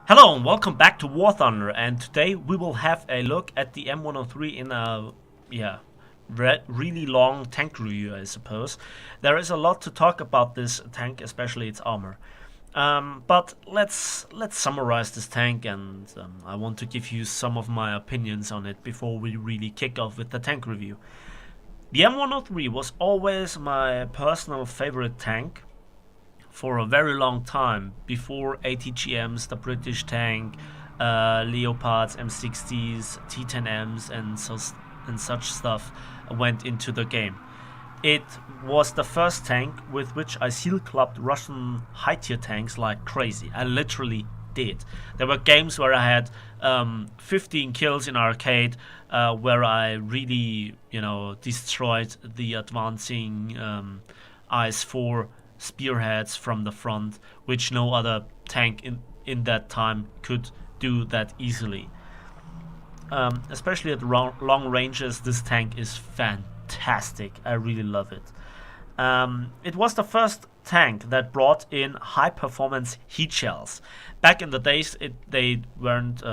Hello and welcome back to War Thunder, and today we will have a look at the M103 in a really long tank review, I suppose. There is a lot to talk about this tank, especially its armor. But let's summarize this tank, and I want to give you some of my opinions on it before we really kick off with the tank review. The M103 was always my personal favorite tank for a very long time before ATGMs, the British tank, Leopards, M60s, T10Ms, and such stuff went into the game. It was the first tank with which I seal clubbed Russian high tier tanks like crazy. I literally did. There were games where I had 15 kills in arcade, where I really, destroyed the advancing IS-4 spearheads from the front, which no other tank in that time could do that easily. Especially at long ranges, this tank is fantastic. I really love it. It was the first tank that brought in high performance heat shells. Back in the days, they weren't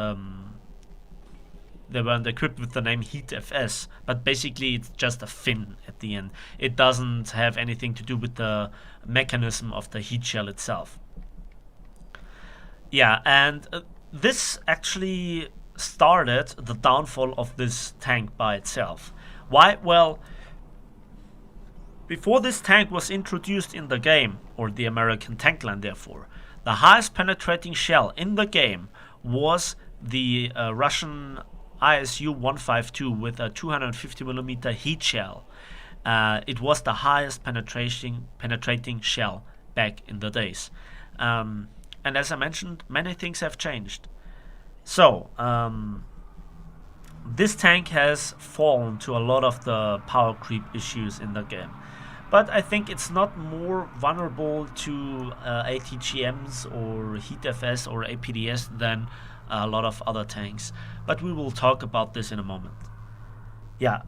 equipped with the name Heat FS, but basically it's just a fin at the end. It doesn't have anything to do with the mechanism of the heat shell itself. Yeah, and this actually started the downfall of this tank by itself. Why? Well, before this tank was introduced in the game, or the American tank line therefore, the highest penetrating shell in the game was the Russian ISU 152 with a 250mm heat shell. It was the highest penetrating shell back in the days. And as I mentioned, many things have changed. So, this tank has fallen to a lot of the power creep issues in the game. But I think it's not more vulnerable to ATGMs or Heat FS or APDS than a lot of other tanks. But we will talk about this in a moment. Yeah,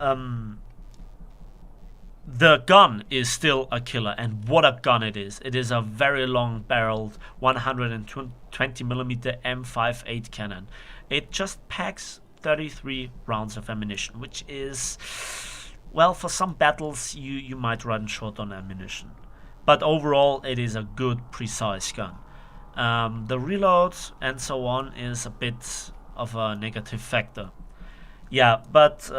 the gun is still a killer, and what a gun it is. It is a very long barreled 120mm M58 cannon. It just packs 33 rounds of ammunition, which is, well, for some battles you might run short on ammunition. But overall, it is a good, precise gun. The reload and so on is a bit of a negative factor. Yeah, but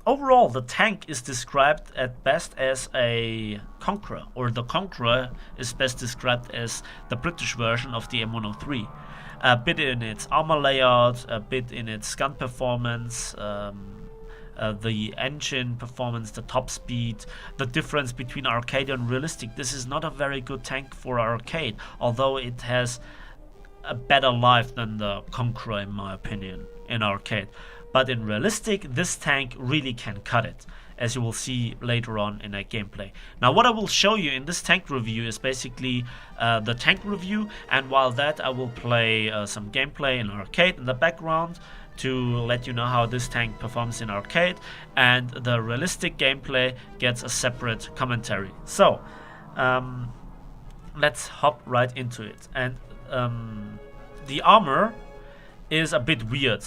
overall, the tank is described at best as a Conqueror, or the Conqueror is best described as the British version of the M103. A bit in its armor layout, a bit in its gun performance, the engine performance, the top speed, the difference between arcade and realistic. This is not a very good tank for arcade, although it has a better life than the Conqueror in my opinion in arcade. But in realistic, this tank really can cut it, as you will see later on in a gameplay. Now what I will show you in this tank review is basically the tank review, and while that I will play some gameplay in arcade in the background to let you know how this tank performs in arcade, and the realistic gameplay gets a separate commentary. So let's hop right into it. And the armor is a bit weird.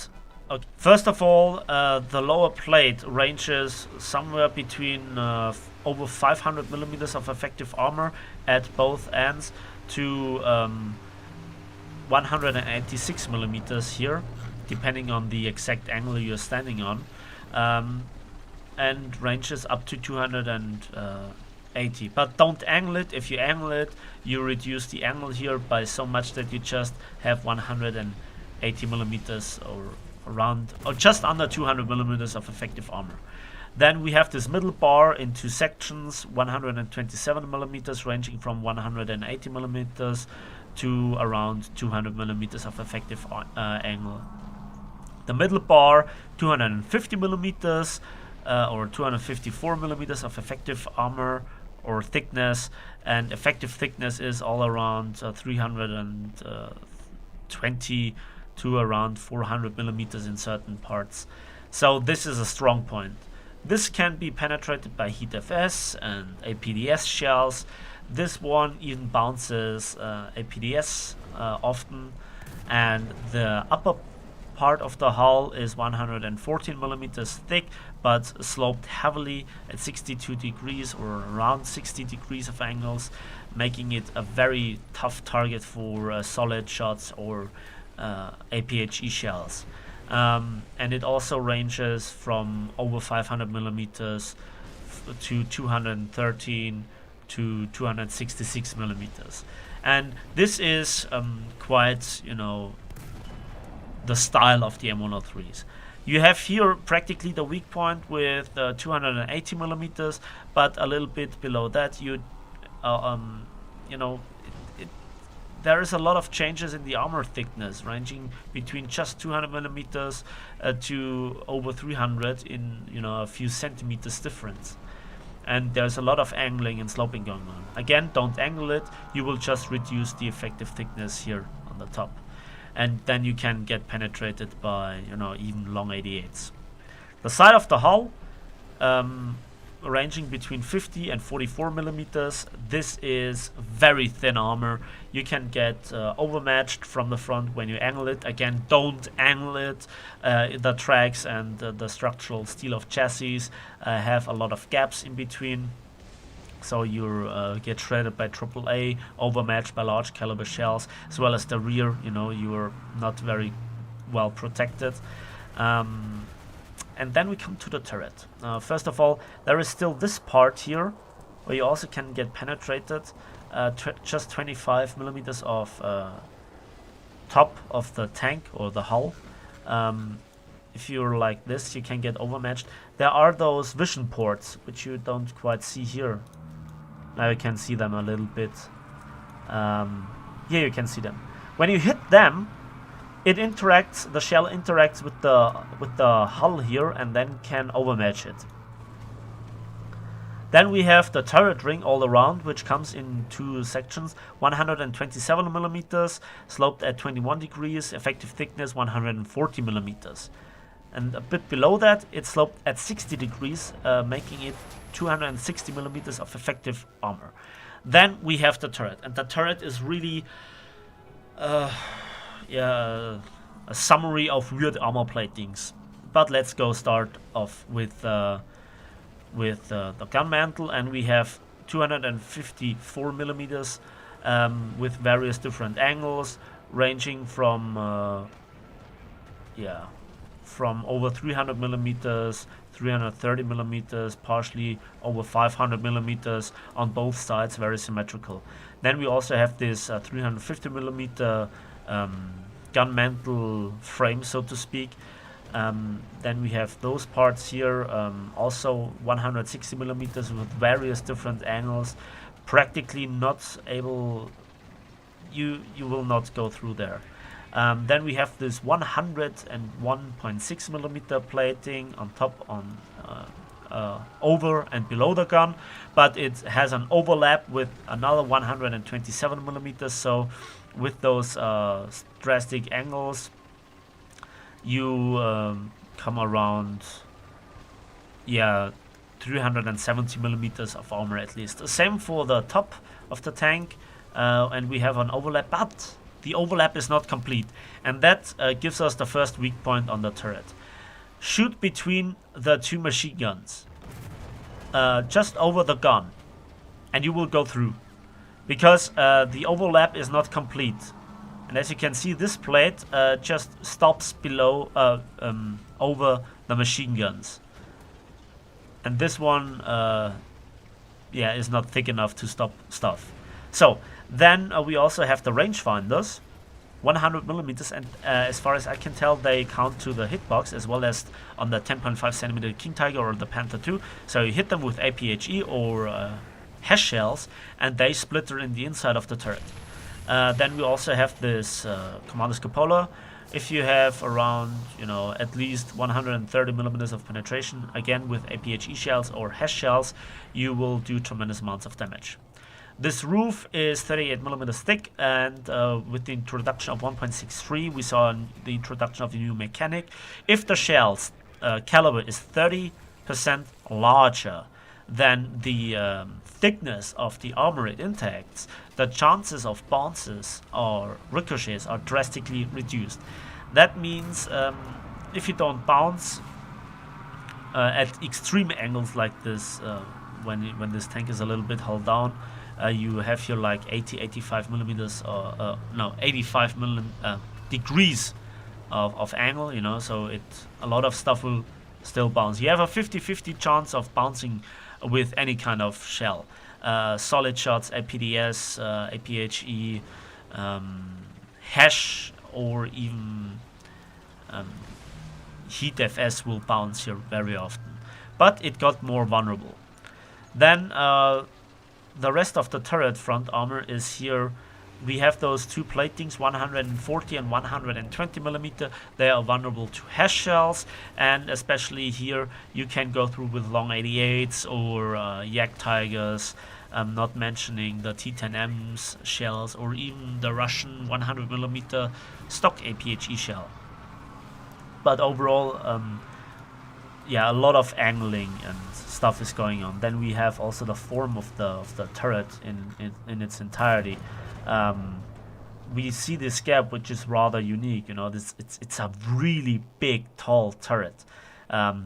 Okay. First of all, the lower plate ranges somewhere between over 500mm of effective armor at both ends to 186mm here, depending on the exact angle you're standing on, and ranges up to 280. But don't angle it. If you angle it, you reduce the angle here by so much that you just have 180mm or around, or just under 200mm of effective armor. Then we have this middle bar in two sections, 127mm ranging from 180mm to around 200mm of effective angle. The middle bar, 250mm or 254mm of effective armor or thickness, and effective thickness is all around 320 to around 400mm in certain parts. So this is a strong point. This can be penetrated by heat FS and APDS shells. This one even bounces APDS often, and the upper part of the hull is 114 millimeters thick, but sloped heavily at 62 degrees or around 60 degrees of angles, making it a very tough target for solid shots or APHE shells. And it also ranges from over 500 millimeters to 213 to 266 millimeters. And this is quite, the style of the M103s. You have here practically the weak point with 280 millimeters, but a little bit below that, there is a lot of changes in the armor thickness, ranging between just 200 millimeters to over 300 in a few centimeters difference. And there's a lot of angling and sloping going on. Again, don't angle it; you will just reduce the effective thickness here on the top, and then you can get penetrated by even long 88s. The side of the hull, ranging between 50 and 44 millimeters. This is very thin armor. You can get overmatched from the front when you angle it. Again, don't angle it. The tracks and the structural steel of chassis have a lot of gaps in between, so you get shredded by AAA, overmatched by large caliber shells, as well as the rear. You're not very well protected. And then we come to the turret. First of all, there is still this part here where you also can get penetrated. Just 25 millimeters of top of the tank or the hull. If you're like this, you can get overmatched. There are those vision ports, which you don't quite see here. Now you can see them a little bit. Here you can see them. When you hit them, it interacts. The shell interacts with the hull here, and then can overmatch it. Then we have the turret ring all around, which comes in two sections: 127 millimeters, sloped at 21 degrees, effective thickness 140 millimeters. And a bit below that, it's sloped at 60 degrees, making it 260 millimeters of effective armor. Then we have the turret, and the turret is really a summary of weird armor platings. But let's go start off with the gun mantle, and we have 254 millimeters with various different angles, ranging from over 300 millimeters, 330 millimeters, partially over 500 millimeters on both sides, very symmetrical. Then we also have this 350 millimeter gun mantle frame, so to speak. Then we have those parts here, also 160 millimeters with various different angles. Practically not able, you will not go through there. Then we have this 101.6 millimeter plating on top, on over and below the gun, but it has an overlap with another 127 millimeters. So with those drastic angles, you come around 370 millimeters of armor at least. Same for the top of the tank, and we have an overlap, but the overlap is not complete, and that gives us the first weak point on the turret. Shoot between the two machine guns, just over the gun, and you will go through, because the overlap is not complete. And as you can see, this plate just stops below, over the machine guns, and this one is not thick enough to stop stuff. So then we also have the rangefinders, 100 millimeters, and as far as I can tell, they count to the hitbox, as well as on the 10.5 centimeter King Tiger or the Panther II. So you hit them with APHE or HESH shells, and they splitter in the inside of the turret. Then we also have this Commander's Cupola. If you have around, at least 130 millimeters of penetration, again with APHE shells or HESH shells, you will do tremendous amounts of damage. This roof is 38 millimeters thick, and with the introduction of 1.63, we saw the introduction of the new mechanic. If the shell's caliber is 30 larger than the thickness of the armor it intacts, the chances of bounces or ricochets are drastically reduced. That means if you don't bounce at extreme angles like this, when this tank is a little bit hull down, you have your like 85 millimeters or no 85 degrees of angle, you know, so a lot of stuff will still bounce. You have a 50-50 chance of bouncing with any kind of shell. Solid shots, APDS, APHE, hash, or even heat FS will bounce here very often. But it got more vulnerable. Then the rest of the turret front armor is here. We have those two platings, 140 and 120 millimeter. They are vulnerable to hash shells, and especially here you can go through with long 88s or Yak Tigers. I'm not mentioning the T10M's shells or even the Russian 100 millimeter stock APHE shell. But overall, yeah, a lot of angling and stuff is going on. Then we have also the form of the turret in its entirety. We see this gap, which is rather unique. You know, it's a really big, tall turret.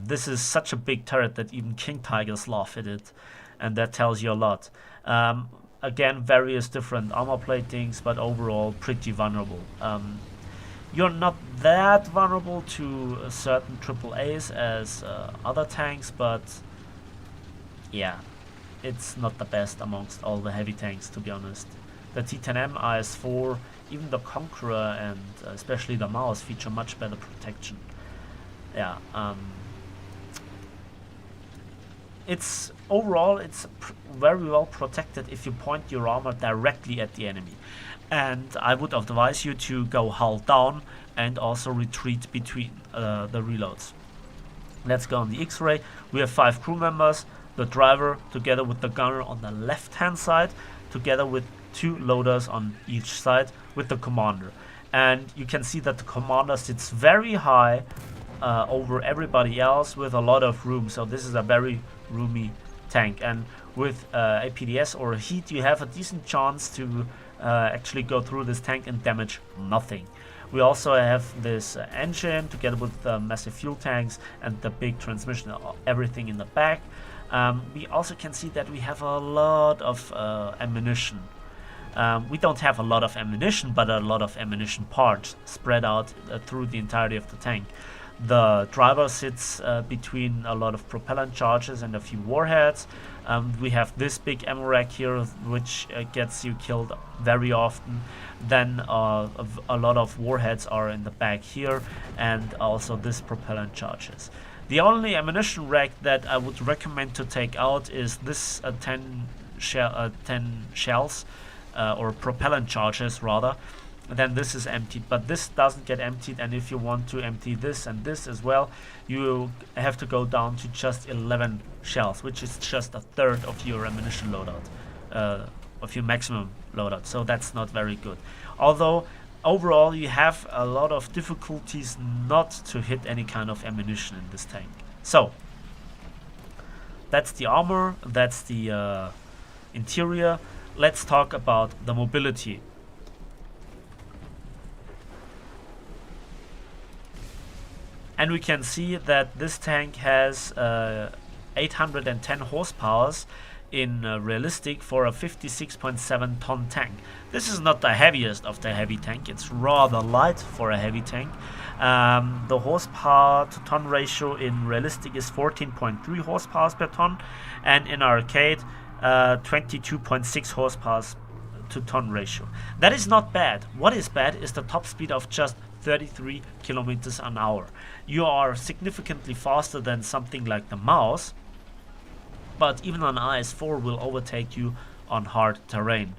This is such a big turret that even King Tigers laugh at it, and that tells you a lot. Again, various different armor platings, but overall pretty vulnerable. You're not that vulnerable to certain AAAs as other tanks, but yeah, it's not the best amongst all the heavy tanks, to be honest. The T10M, IS-4, even the Conqueror, and especially the Mouse feature much better protection. Yeah, it's overall it's very well protected if you point your armor directly at the enemy. And I would advise you to go hull down and also retreat between the reloads. Let's go on the X-ray. We have 5 crew members, the driver together with the gunner on the left hand side, together with 2 loaders on each side with the commander. And you can see that the commander sits very high over everybody else with a lot of room. So this is a very roomy tank, and with APDS or heat you have a decent chance to actually go through this tank and damage nothing. We also have this engine together with the massive fuel tanks and the big transmission, everything in the back. We also can see that we have a lot of ammunition. We don't have a lot of ammunition, but a lot of ammunition parts spread out through the entirety of the tank. The driver sits between a lot of propellant charges and a few warheads. We have this big ammo rack here, which gets you killed very often. Then a lot of warheads are in the back here, and also this propellant charges. The only ammunition rack that I would recommend to take out is this 10 shells, or propellant charges rather. Then this is emptied, but this doesn't get emptied, and if you want to empty this and this as well, you have to go down to just 11 shells, which is just a third of your ammunition loadout, of your maximum loadout, so that's not very good. Although overall you have a lot of difficulties not to hit any kind of ammunition in this tank. So that's the armor, that's the interior. Let's talk about the mobility. And we can see that this tank has 810 horsepower in realistic for a 56.7 ton tank. This is not the heaviest of the heavy tank, it's rather light for a heavy tank. The horsepower to ton ratio in realistic is 14.3 horsepower per ton, and in arcade 22.6 horsepower to ton ratio. That is not bad. What is bad is the top speed of just 33 kilometers an hour. You are significantly faster than something like the Mouse, but even an IS-4 will overtake you on hard terrain.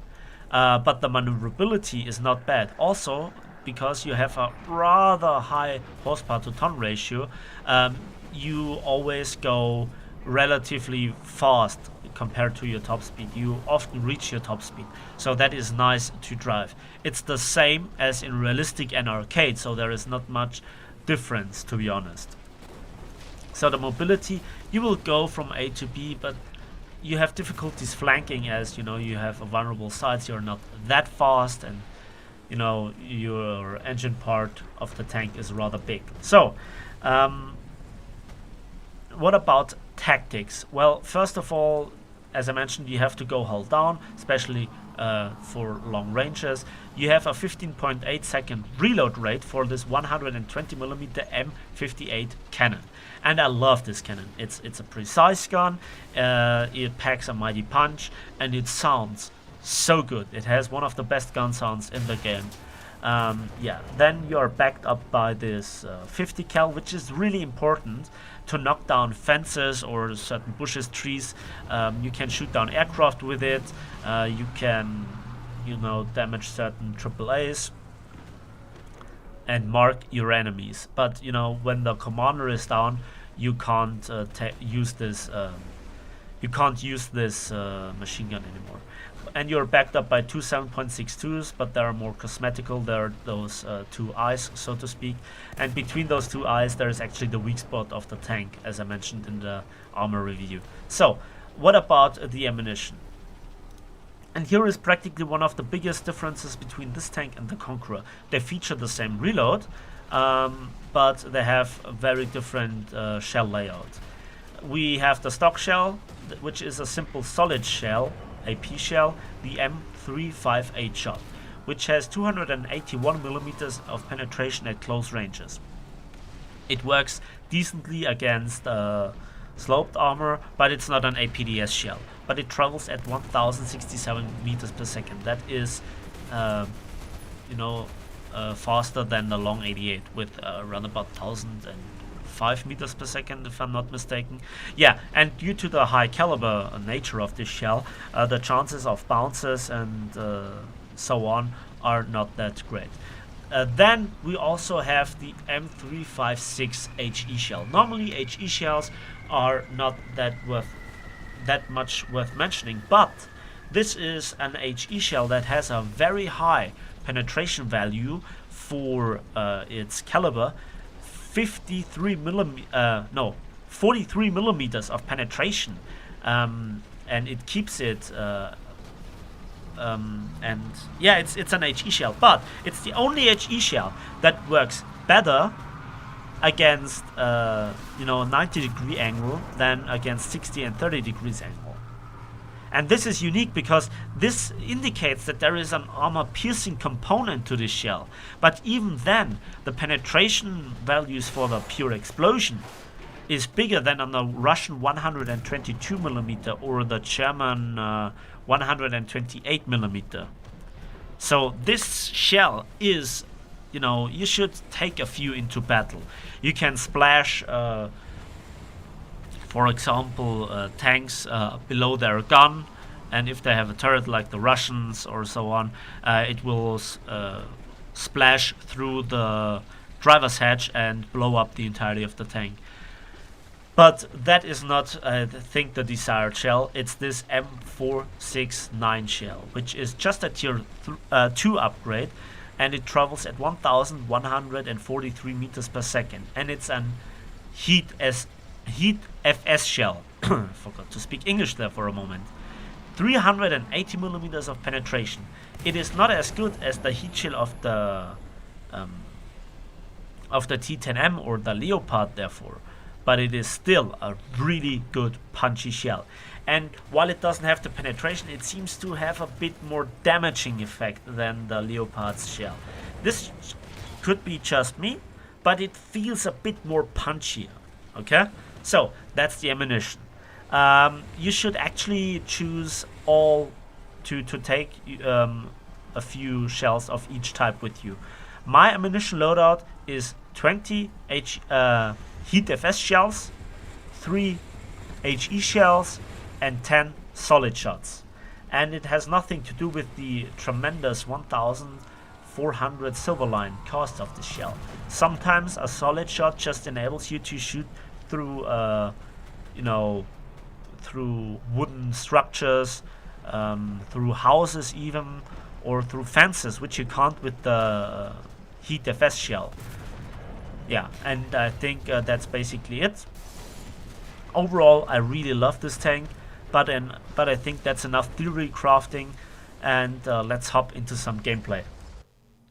But the maneuverability is not bad. Also, because you have a rather high horsepower to ton ratio, you always go relatively fast compared to your top speed. You often reach your top speed, so that is nice to drive. It's the same as in realistic and arcade, so there is not much difference, to be honest. So the mobility, you will go from A to B, but you have difficulties flanking, as you know, you have a vulnerable sides, you're not that fast, and you know, your engine part of the tank is rather big. So what about tactics? Well, first of all, as I mentioned, you have to go hull down, especially for long ranges. You have a 15.8 second reload rate for this 120mm M58 cannon, and I love this cannon. It's a precise gun, it packs a mighty punch, and it sounds so good. It has one of the best gun sounds in the game. Yeah, then you are backed up by this 50 cal, which is really important to knock down fences or certain bushes, trees. You can shoot down aircraft with it. You can, you know, damage certain AAAs and mark your enemies. But you know, when the commander is down, you can't use this. You can't use this machine gun anymore. And you're backed up by two 7.62s, but they are more cosmetical. There are those two eyes, so to speak. And between those two eyes, there is actually the weak spot of the tank, as I mentioned in the armor review. So, what about the ammunition? And here is practically one of the biggest differences between this tank and the Conqueror. They feature the same reload, but they have a very different shell layout. We have the stock shell, which is a simple solid shell, AP shell, the M358 shot, which has 281mm of penetration at close ranges. It works decently against sloped armor, but it's not an APDS shell. But it travels at 1067 meters per second. That is, you know, faster than the long 88 with around about 1005 meters per second, if I'm not mistaken. Yeah, and due to the high caliber nature of this shell, the chances of bounces and so on are not that great. Then we also have the M356 HE shell. Normally HE shells are not that much worth mentioning, but this is an HE shell that has a very high penetration value for its caliber. 43 millimeters of penetration, and it keeps it and yeah, it's an HE shell, but it's the only HE shell that works better against you know, 90-degree angle than against 60 and 30 degrees angle. And this is unique because this indicates that there is an armor-piercing component to this shell. But even then, the penetration values for the pure explosion is bigger than on the Russian 122mm or the German 128mm. So this shell is, you know, you should take a few into battle. You can splash for example, tanks below their gun, and if they have a turret like the Russians or so on, it will splash through the driver's hatch and blow up the entirety of the tank. But that is not, I think, the desired shell. It's this M469 shell, which is just a tier 2 upgrade, and it travels at 1143 meters per second, and it's an heat FS shell. Forgot to speak English there for a moment. 380 millimeters of penetration. It is not as good as the heat shield of the T10M or the Leopard, therefore, but it is still a really good punchy shell. And while it doesn't have the penetration, it seems to have a bit more damaging effect than the Leopard's shell. This could be just me, but it feels a bit more punchier. Okay, so that's the ammunition. You should actually choose all to take a few shells of each type with you. My ammunition loadout is 20 Heat FS shells, 3 HE shells, and 10 solid shots. And it has nothing to do with the tremendous 1400 Silverline cost of the shell. Sometimes a solid shot just enables you to shoot through, you know, through wooden structures, through houses even, or through fences, which you can't with the Heat FS shell. Yeah, and I think that's basically it. overall, I really love this tank, but I think that's enough theory crafting, and let's hop into some gameplay.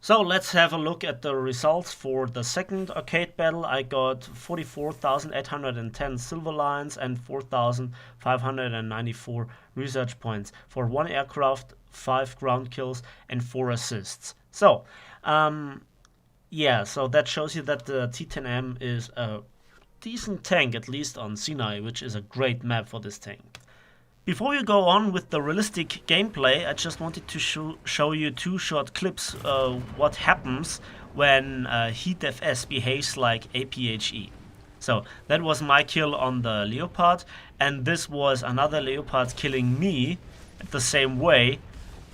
So let's have a look at the results for the second arcade battle. I got 44,810 silver lines and 4,594 research points for 1 aircraft, 5 ground kills, and 4 assists. So, yeah, so that shows you that the T10M is a decent tank, at least on Sinai, which is a great map for this tank. Before we go on with the realistic gameplay, I just wanted to show you 2 short clips what happens when Heat FS behaves like APHE. So that was my kill on the Leopard, and this was another Leopard killing me the same way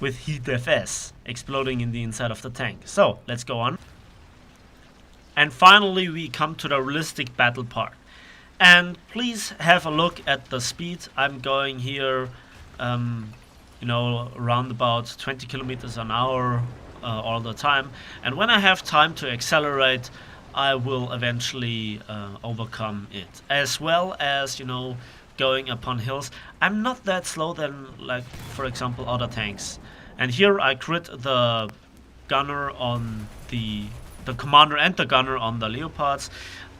with Heat FS exploding in the inside of the tank. So let's go on. And finally we come to the realistic battle part. And please have a look at the speed. I'm going here, you know, around about 20 kilometers an hour all the time. And when I have time to accelerate, I will eventually overcome it. As well as, you know, going upon hills. I'm not that slow than, like, for example, other tanks. And here I crit the gunner on the commander and the gunner on the Leopards.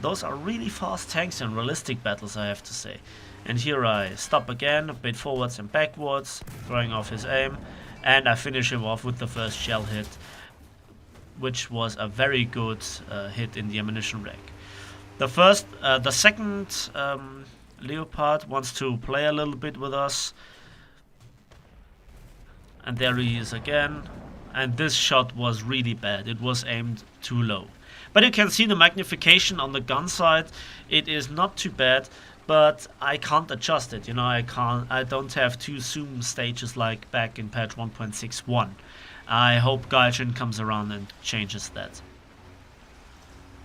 Those are really fast tanks in realistic battles, I have to say. And here I stop again, a bit forwards and backwards, throwing off his aim, and I finish him off with the first shell hit, which was a very good hit in the ammunition rack. The second Leopard wants to play a little bit with us, and there he is again. And this shot was really bad. It was aimed too low. But you can see the magnification on the gun side. It is not too bad, but I can't adjust it. You know, I don't have 2 zoom stages like back in patch 1.61. I hope Gaijin comes around and changes that.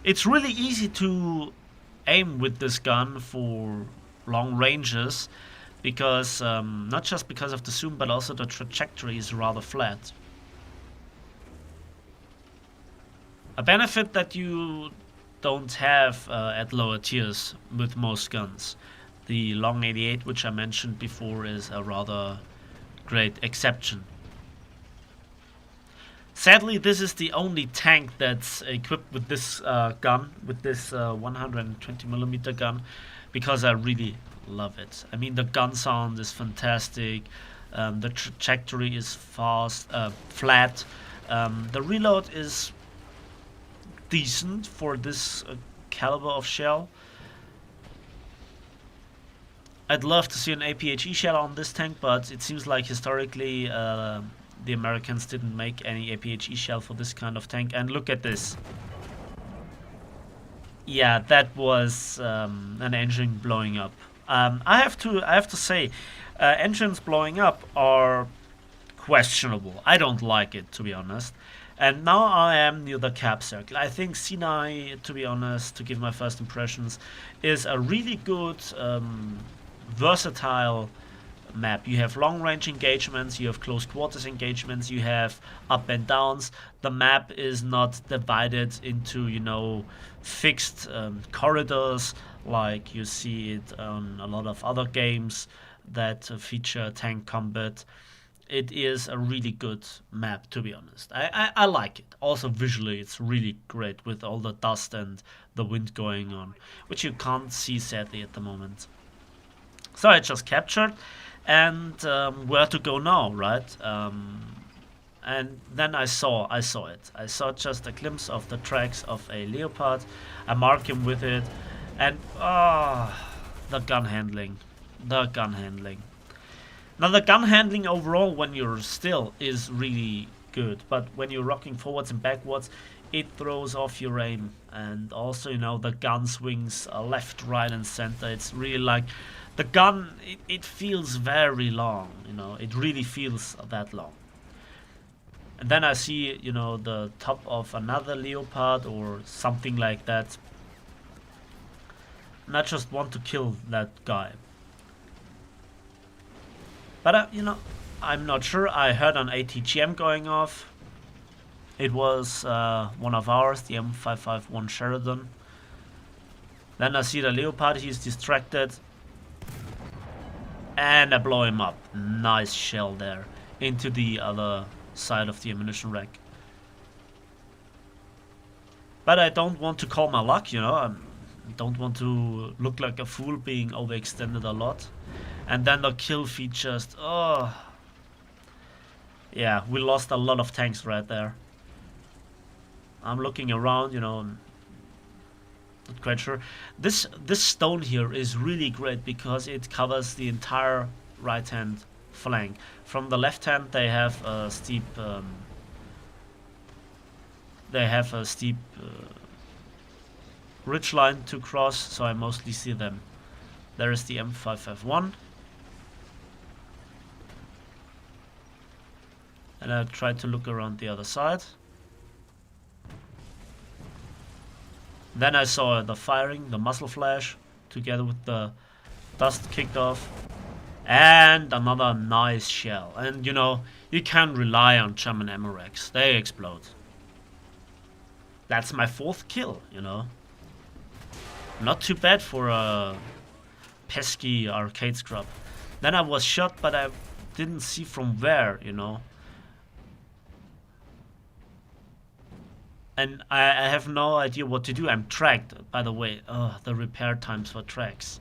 It's really easy to aim with this gun for long ranges, because not just because of the zoom, but also the trajectory is rather flat. A benefit that you don't have at lower tiers with most guns. The long 88, which I mentioned before, is a rather great exception. Sadly, this is the only tank that's equipped with this gun, with this 120mm gun, because I really love it. I mean, the gun sound is fantastic, the trajectory is flat, the reload is decent for this caliber of shell. I'd love to see an APHE shell on this tank, but it seems like historically the Americans didn't make any APHE shell for this kind of tank. And look at this. Yeah, that was an engine blowing up. I have to say, engines blowing up are questionable. I don't like it, to be honest. And now I am near the cap circle. I think Sinai, to be honest, to give my first impressions, is a really good, versatile map. You have long range engagements, you have close quarters engagements, you have up and downs. The map is not divided into, you know, fixed corridors like you see it on a lot of other games that feature tank combat. It is a really good map, to be honest. I like it. Also visually, it's really great with all the dust and the wind going on, which you can't see sadly at the moment. So I just captured, and where to go now, right? And then I saw it. I saw just a glimpse of the tracks of a Leopard. I mark him with it, and the gun handling. Now the gun handling overall when you're still is really good, but when you're rocking forwards and backwards, it throws off your aim. And also, you know, the gun swings left, right and center. It's really like the gun, it feels very long, you know, it really feels that long. And then I see, you know, the top of another Leopard or something like that, and I just want to kill that guy. But, you know, I'm not sure. I heard an ATGM going off. It was one of ours, the M551 Sheridan. Then I see the Leopard, he's distracted. And I blow him up. Nice shell there. Into the other side of the ammunition rack. But I don't want to call my luck, you know. I don't want to look like a fool being overextended a lot. And then the kill feed just... Oh. Yeah, we lost a lot of tanks right there. I'm looking around, you know. Not quite sure. This stone here is really great because it covers the entire right hand flank. From the left hand they have a steep ridge line to cross, so I mostly see them. There is the M551. And I try to look around the other side. Then I saw the firing, the muzzle flash, together with the dust kicked off. And another nice shell. And you know, you can rely on German ammo racks. They explode. That's my 4th kill, you know. Not too bad for a pesky arcade scrub. Then I was shot, but I didn't see from where, you know. And I have no idea what to do. I'm tracked, by the way. The repair times for tracks.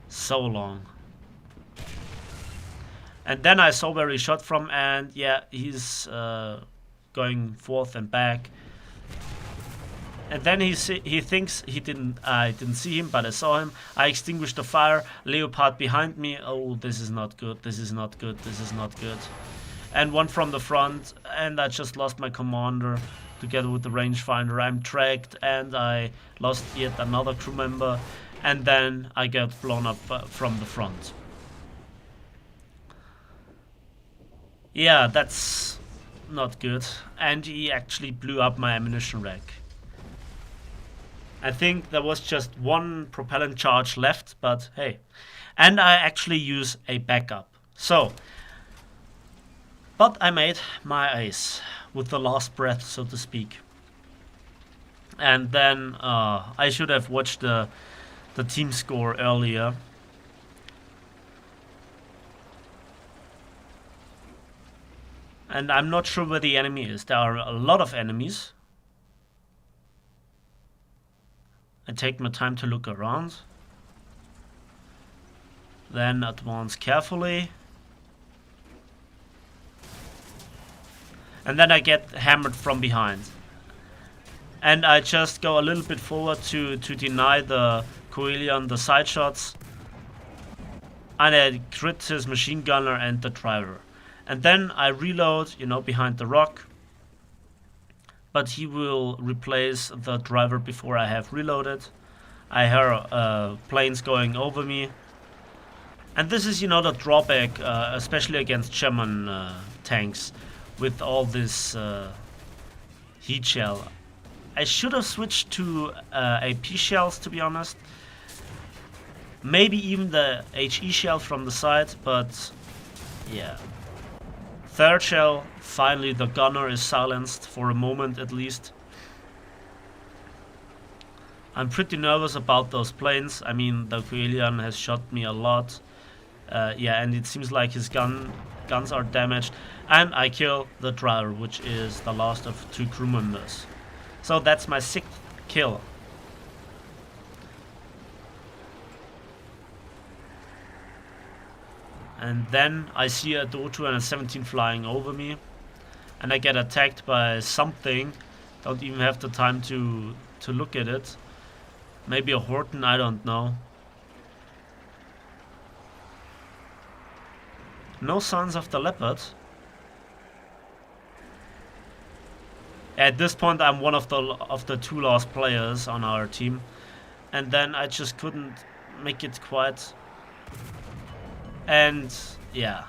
So long. And then I saw where he shot from, and yeah, he's going forth and back. And then he thinks I didn't see him, but I saw him. I extinguished the fire. Leopard behind me. Oh, this is not good. This is not good. This is not good. And one from the front, and I just lost my commander. Together with the rangefinder, I'm tracked, and I lost yet another crew member, and then I get blown up from the front. Yeah, that's not good. And he actually blew up my ammunition rack. I think there was just one propellant charge left, but hey. And I actually use a backup. So, but I made my ace. With the last breath, so to speak. And then I should have watched the team score earlier. And I'm not sure where the enemy is. There are a lot of enemies. I take my time to look around. Then advance carefully. And then I get hammered from behind. And I just go a little bit forward to deny the Coelian the side shots. And I crit his machine gunner and the driver. And then I reload, you know, behind the rock. But he will replace the driver before I have reloaded. I hear planes going over me. And this is, you know, the drawback, especially against German tanks. With all this heat shell. I should have switched to AP shells, to be honest. Maybe even the HE shell from the side, but yeah. 3rd shell, finally the gunner is silenced, for a moment at least. I'm pretty nervous about those planes. I mean, the Coelian has shot me a lot. Yeah, and it seems like his guns are damaged. And I kill the driver, which is the last of 2 crew members. So that's my 6th kill. And then I see a Do-217 flying over me. And I get attacked by something. Don't even have the time to look at it. Maybe a Horton, I don't know. No signs of the Leopard. At this point, I'm one of the 2 last players on our team, and then I just couldn't make it quite. And yeah,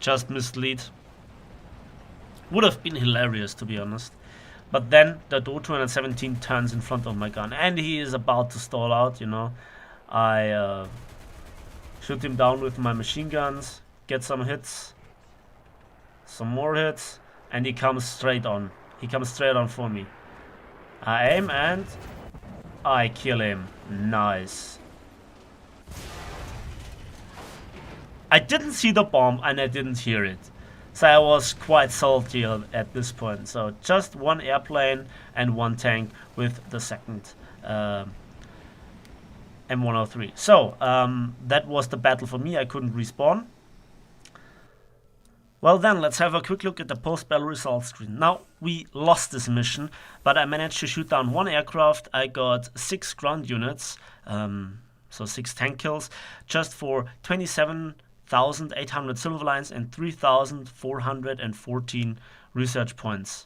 just mislead. Would have been hilarious, to be honest. But then the Do-217 turns in front of my gun, and he is about to stall out. You know, I shoot him down with my machine guns, get some hits, some more hits, and he comes straight on. He comes straight on for me. I aim and I kill him. Nice. I didn't see the bomb and I didn't hear it. So I was quite salty at this point. So just one airplane and one tank with the second M103. So that was the battle for me. I couldn't respawn. Well then, let's have a quick look at the post-battle results screen. Now, we lost this mission, but I managed to shoot down one aircraft. I got 6 ground units, so 6 tank kills, just for 27,800 silver lines and 3,414 research points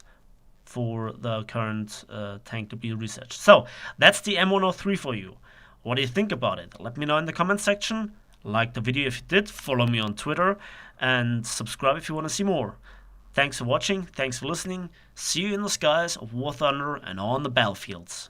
for the current tank to be researched. So, that's the M103 for you. What do you think about it? Let me know in the comment section. Like the video if you did, follow me on Twitter, and subscribe if you want to see more. Thanks for watching, thanks for listening. See you in the skies of War Thunder and on the battlefields.